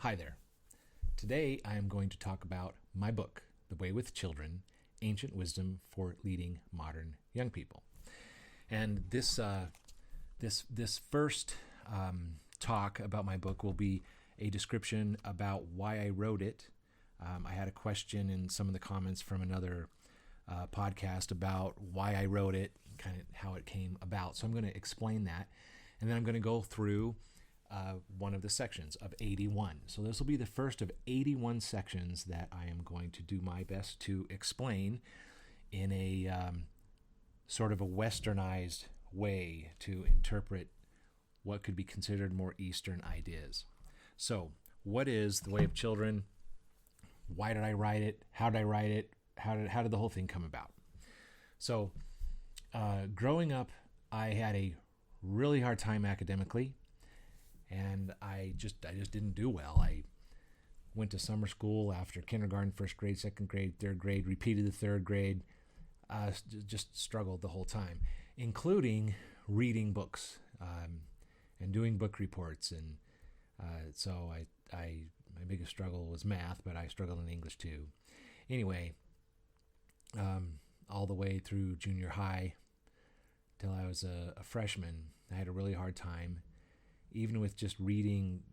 Hi there. Today I am going to talk about my book, The Way with Children, Ancient Wisdom for Leading Modern Young People. And this first talk about my book will be a description about why I wrote it. I had a question in some of the comments from another podcast about why I wrote it, kind of how it came about. So I'm going to explain that, and then I'm going to go through one of the sections of 81. So this will be the first of 81 sections that I am going to do my best to explain in a sort of a westernized way to interpret what could be considered more Eastern ideas. So what is The Way of Children? Why did I write it? How did I write it? How did the whole thing come about? So growing up, I had a really hard time academically. And I just didn't do well. I went to summer school after kindergarten, first grade, second grade, third grade, repeated the third grade, just struggled the whole time, including reading books and doing book reports. And so my biggest struggle was math, but I struggled in English too. Anyway, all the way through junior high till I was a freshman, I had a really hard time. Even with just reading,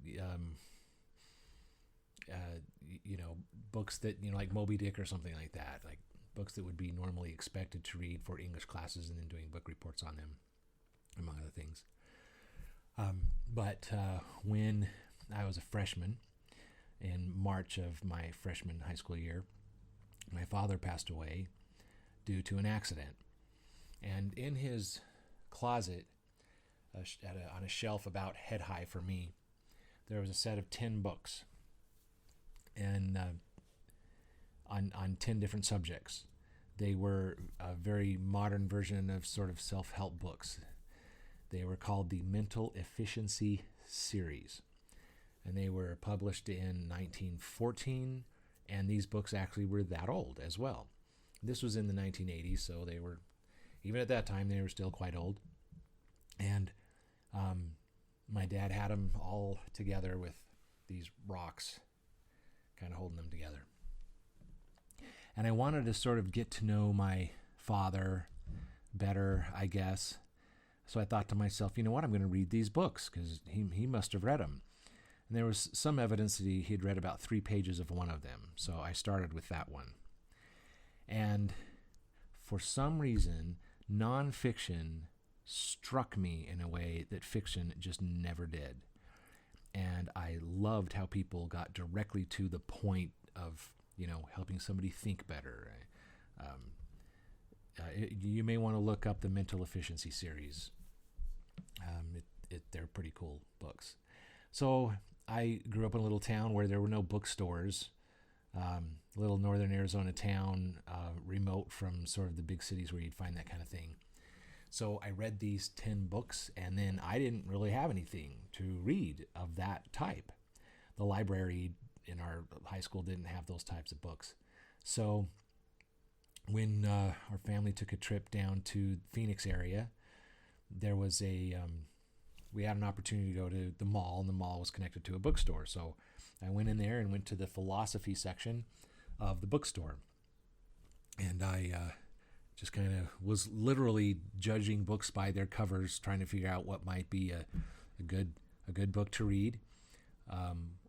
books that, like Moby Dick or something like that, like books that would be normally expected to read for English classes, and then doing book reports on them, among other things. But when I was a freshman, in March of my freshman high school year, my father passed away due to an accident. And in his closet, on a shelf about head high for me, there was a set of 10 books, and on 10 different subjects. They were a very modern version of sort of self-help books. They were called the Mental Efficiency Series, and they were published in 1914, and these books actually were that old as well. This was in the 1980s, so they were, even at that time, they were still quite old. And my dad had them all together with these rocks, kind of holding them together. And I wanted to sort of get to know my father better, I guess. So I thought to myself, you know what, I'm going to read these books, because he must have read them. And there was some evidence that he had read about 3 pages of one of them. So I started with that one. And for some reason, nonfiction struck me in a way that fiction just never did. And I loved how people got directly to the point of, helping somebody think better. You may want to look up the Mental Efficiency Series. They're pretty cool books. So I grew up in a little town where there were no bookstores. Little northern Arizona town, remote from sort of the big cities where you'd find that kind of thing. So I read these 10 books, and then I didn't really have anything to read of that type. The library in our high school didn't have those types of books. So when our family took a trip down to Phoenix area, there was we had an opportunity to go to the mall, and the mall was connected to a bookstore. So I went in there and went to the philosophy section of the bookstore. And I just kind of was literally judging books by their covers, trying to figure out what might be a good book to read.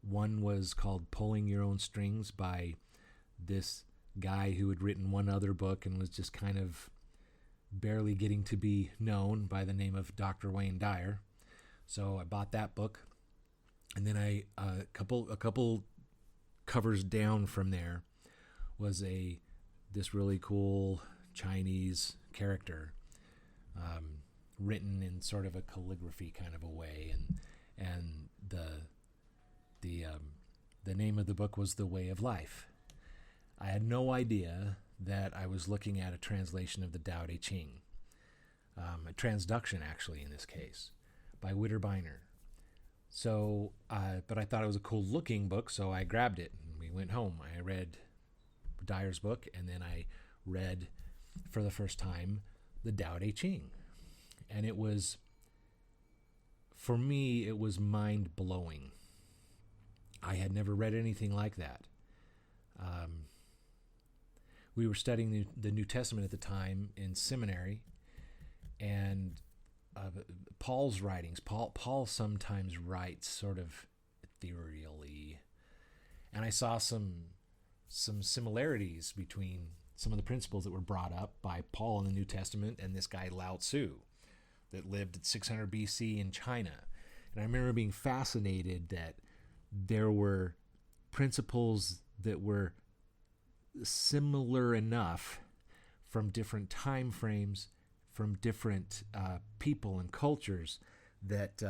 One was called Pulling Your Own Strings by this guy who had written one other book and was just kind of barely getting to be known, by the name of Dr. Wayne Dyer. So I bought that book, and then a couple covers down from there was this really cool Chinese character, written in sort of a calligraphy kind of a way, and the name of the book was The Way of Life. I had no idea that I was looking at a translation of the Tao Te Ching, a transduction actually in this case, by Witterbiner. So, but I thought it was a cool looking book, so I grabbed it and we went home. I read Dyer's book, and then I read for the first time the Tao Te Ching. And it was, for me, it was mind-blowing. I had never read anything like that. We were studying the New Testament at the time in seminary, and Paul's writings. Paul sometimes writes sort of ethereally, and I saw some similarities between some of the principles that were brought up by Paul in the New Testament and this guy Lao Tzu that lived at 600 BC in China. And I remember being fascinated that there were principles that were similar enough from different time frames, from different people and cultures, that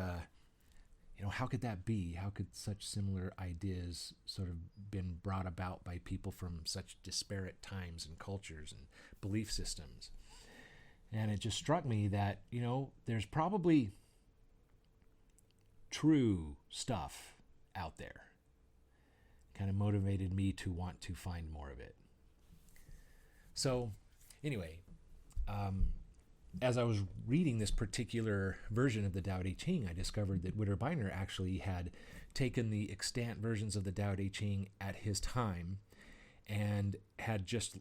how could that be? How could such similar ideas sort of been brought about by people from such disparate times and cultures and belief systems? And it just struck me that, there's probably true stuff out there. Kind of motivated me to want to find more of it. So, anyway, as I was reading this particular version of the Tao Te Ching, I discovered that Witterbiner actually had taken the extant versions of the Tao Te Ching at his time and had just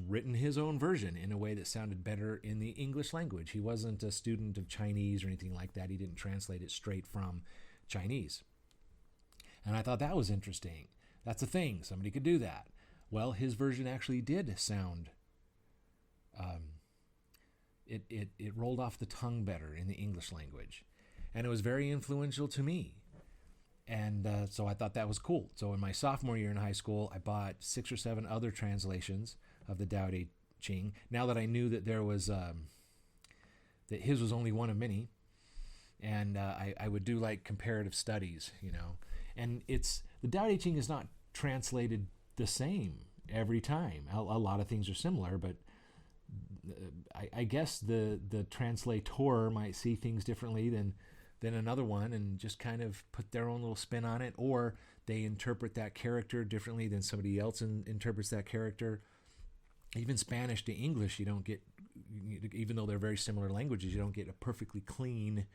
written his own version in a way that sounded better in the English language. He wasn't a student of Chinese or anything like that. He didn't translate it straight from Chinese. And I thought that was interesting. That's a thing. Somebody could do that. Well, his version actually did sound... It rolled off the tongue better in the English language. And it was very influential to me. And so I thought that was cool. So in my sophomore year in high school, I bought 6 or 7 other translations of the Tao Te Ching. Now that I knew that there was, that his was only one of many. And I would do like comparative studies, And the Tao Te Ching is not translated the same every time. A lot of things are similar, but I guess the translator might see things differently than another one and just kind of put their own little spin on it, or they interpret that character differently than somebody else interprets that character. Even Spanish to English, you don't get, even though they're very similar languages, you don't get a perfectly clean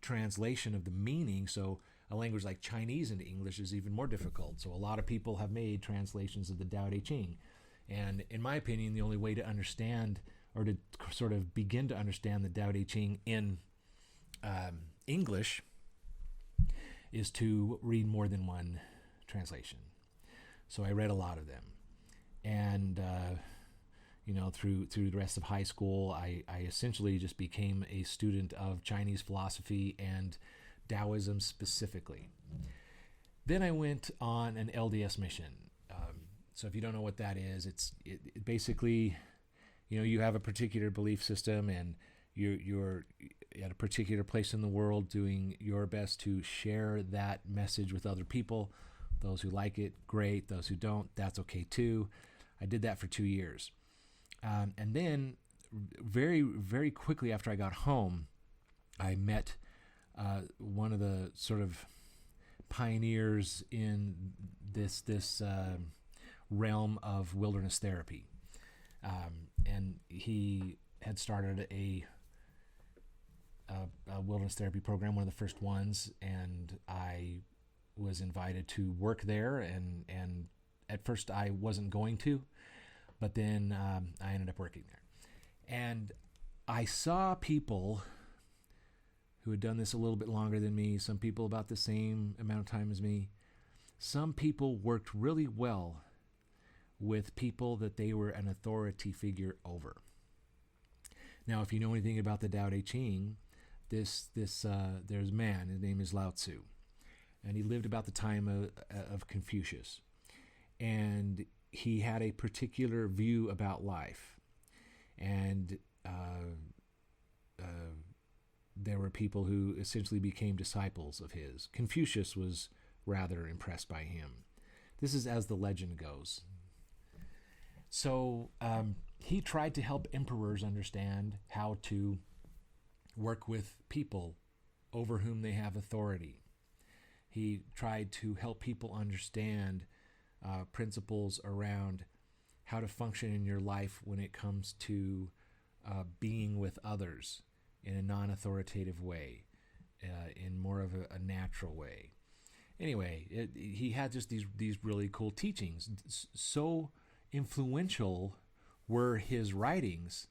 translation of the meaning. So a language like Chinese into English is even more difficult. So a lot of people have made translations of the Tao Te Ching. And in my opinion, the only way to understand or to sort of begin to understand the Tao Te Ching in English is to read more than one translation. So I read a lot of them. And, through the rest of high school, I essentially just became a student of Chinese philosophy and Taoism specifically. Then I went on an LDS mission. So if you don't know what that is, it basically, you have a particular belief system and you're at a particular place in the world doing your best to share that message with other people. Those who like it, great. Those who don't, that's okay too. I did that for 2 years. And then very, very quickly after I got home, I met one of the sort of pioneers in this realm of wilderness therapy. And he had started a wilderness therapy program, one of the first ones, and I was invited to work there, and at first I wasn't going to, but then I ended up working there. And I saw people who had done this a little bit longer than me, some people about the same amount of time as me. Some people worked really well with people that they were an authority figure over. Now, if you know anything about the Tao Te Ching, there's a man, his name is Lao Tzu, and he lived about the time of Confucius. And he had a particular view about life. And there were people who essentially became disciples of his. Confucius was rather impressed by him. This is as the legend goes. So he tried to help emperors understand how to work with people over whom they have authority. He tried to help people understand principles around how to function in your life when it comes to being with others in a non-authoritative way, in more of a natural way. Anyway, he had just these really cool teachings. So influential were his writings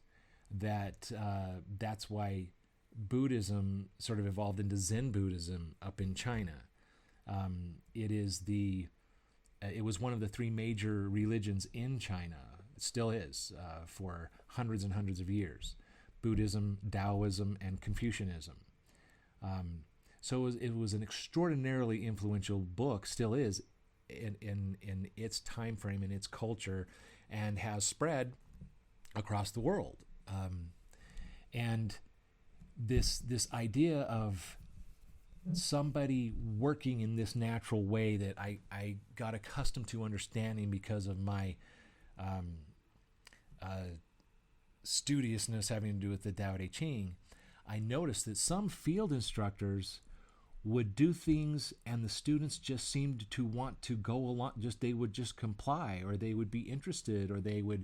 that that's why Buddhism sort of evolved into Zen Buddhism up in China. It was one of the three major religions in China. It still is for hundreds and hundreds of years: Buddhism, Taoism, and Confucianism. So it was an extraordinarily influential book, still is, in its time frame, in its culture, and has spread across the world. And this idea of somebody working in this natural way that I got accustomed to understanding because of my studiousness having to do with the Tao Te Ching, I noticed that some field instructors would do things and the students just seemed to want to go along, they would just comply, or they would be interested, or they would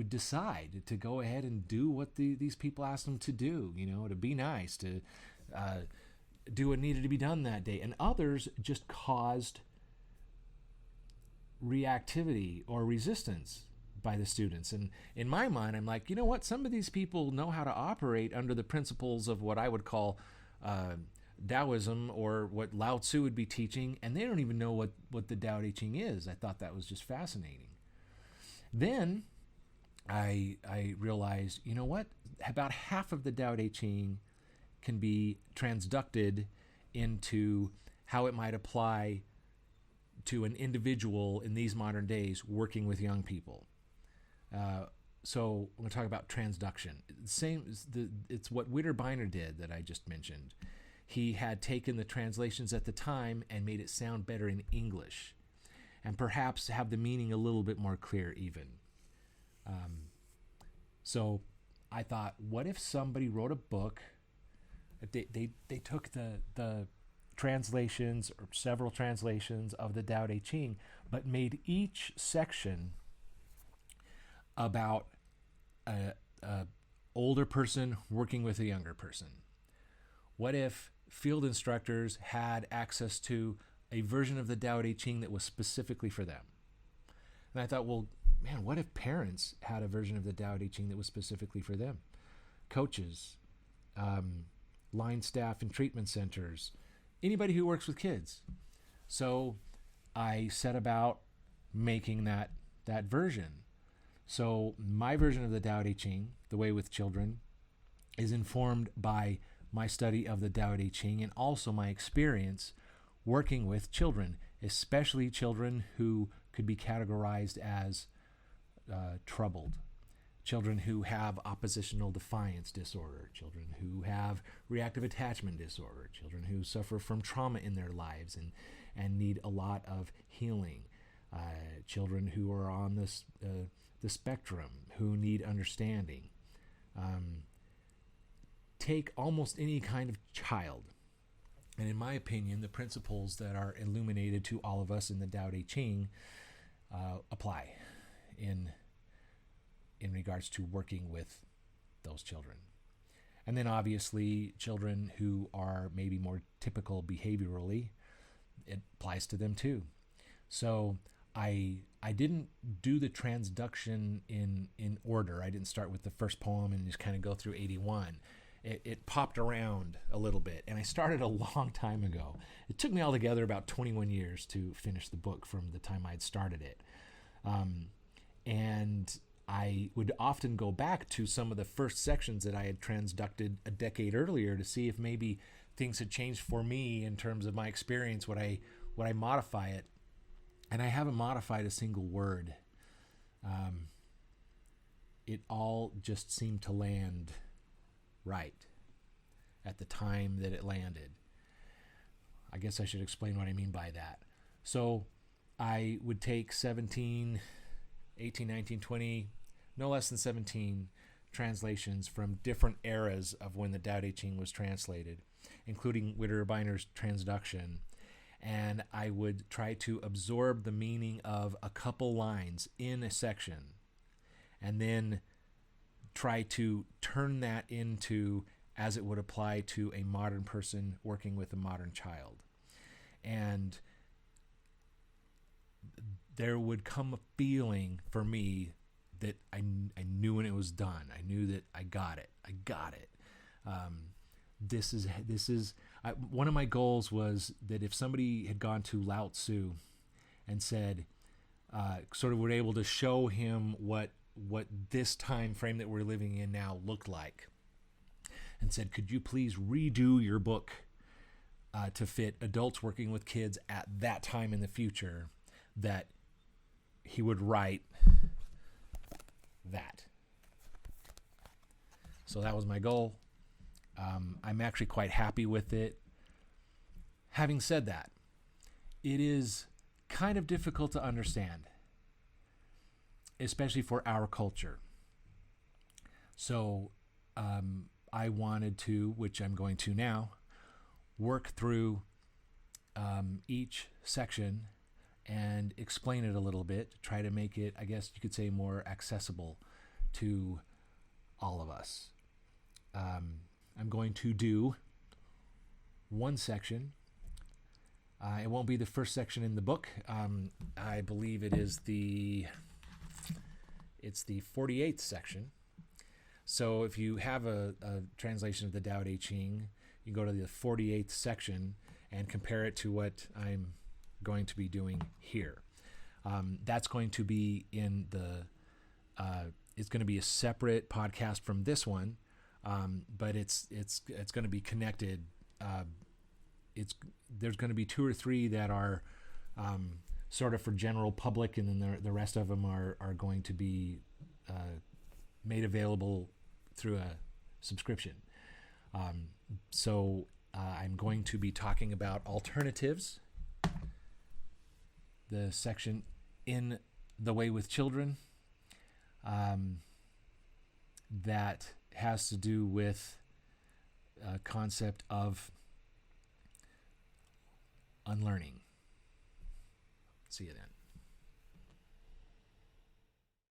decide to go ahead and do what these people asked them to do, to be nice, to do what needed to be done that day. And others just caused reactivity or resistance by the students. And in my mind, I'm like, you know what? Some of these people know how to operate under the principles of what I would call Taoism, or what Lao Tzu would be teaching, and they don't even know what the Tao Te Ching is. I thought that was just fascinating. Then I realized, you know what? About half of the Tao Te Ching can be transducted into how it might apply to an individual in these modern days working with young people. So I'm going to talk about transduction. It's what Witterbiner did that I just mentioned. He had taken the translations at the time and made it sound better in English, and perhaps have the meaning a little bit more clear even. So I thought, what if somebody wrote a book? They took the translations, or several translations of the Tao Te Ching, but made each section about a older person working with a younger person. What if field instructors had access to a version of the Tao Te Ching that was specifically for them? And I thought, well, man, what if parents had a version of the Tao Te Ching that was specifically for them? Coaches, line staff in treatment centers, anybody who works with kids. So I set about making that version. So my version of the Tao Te Ching, The Way with Children, is informed by my study of the Tao Te Ching and also my experience working with children, especially children who could be categorized as troubled, children who have oppositional defiance disorder, children who have reactive attachment disorder, children who suffer from trauma in their lives and need a lot of healing, children who are on the spectrum who need understanding. Take almost any kind of child, and in my opinion, the principles that are illuminated to all of us in the Tao Te Ching apply in regards to working with those children. And then obviously children who are maybe more typical behaviorally, it applies to them too. So I didn't do the transduction in order. I didn't start with the first poem and just kind of go through 81. It popped around a little bit, and I started a long time ago. It took me altogether about 21 years to finish the book from the time I'd started it. And I would often go back to some of the first sections that I had transducted a decade earlier to see if maybe things had changed for me in terms of my experience. Would I modify it? And I haven't modified a single word. It all just seemed to land right at the time that it landed. I guess I should explain what I mean by that. So I would take 17, 18, 19, 20, no less than 17 translations from different eras of when the Tao Te Ching was translated, including Witterbiner's transduction, and I would try to absorb the meaning of a couple lines in a section, and then try to turn that into as it would apply to a modern person working with a modern child. And there would come a feeling for me that I knew when it was done. I knew that I got it. This is one of my goals was that if somebody had gone to Lao Tzu and said, sort of were able to show him what this time frame that we're living in now looked like, and said, could you please redo your book to fit adults working with kids at that time in the future, that he would write that. So that was my goal. I'm actually quite happy with it. Having said that, it is kind of difficult to understand, especially for our culture. So I wanted to, which I'm going to now, work through each section and explain it a little bit, try to make it, I guess you could say, more accessible to all of us. I'm going to do one section. It won't be the first section in the book. I believe it's the 48th section. So if you have a translation of the Tao Te Ching, you go to the 48th section and compare it to what I'm going to be doing here. That's going to be in the it's going to be a separate podcast from this one, but it's going to be connected. There's going to be 2 or 3 that are sort of for general public, and then the rest of them are going to be made available through a subscription. So I'm going to be talking about alternatives, the section in The Way with Children, that has to do with a concept of unlearning. See you then.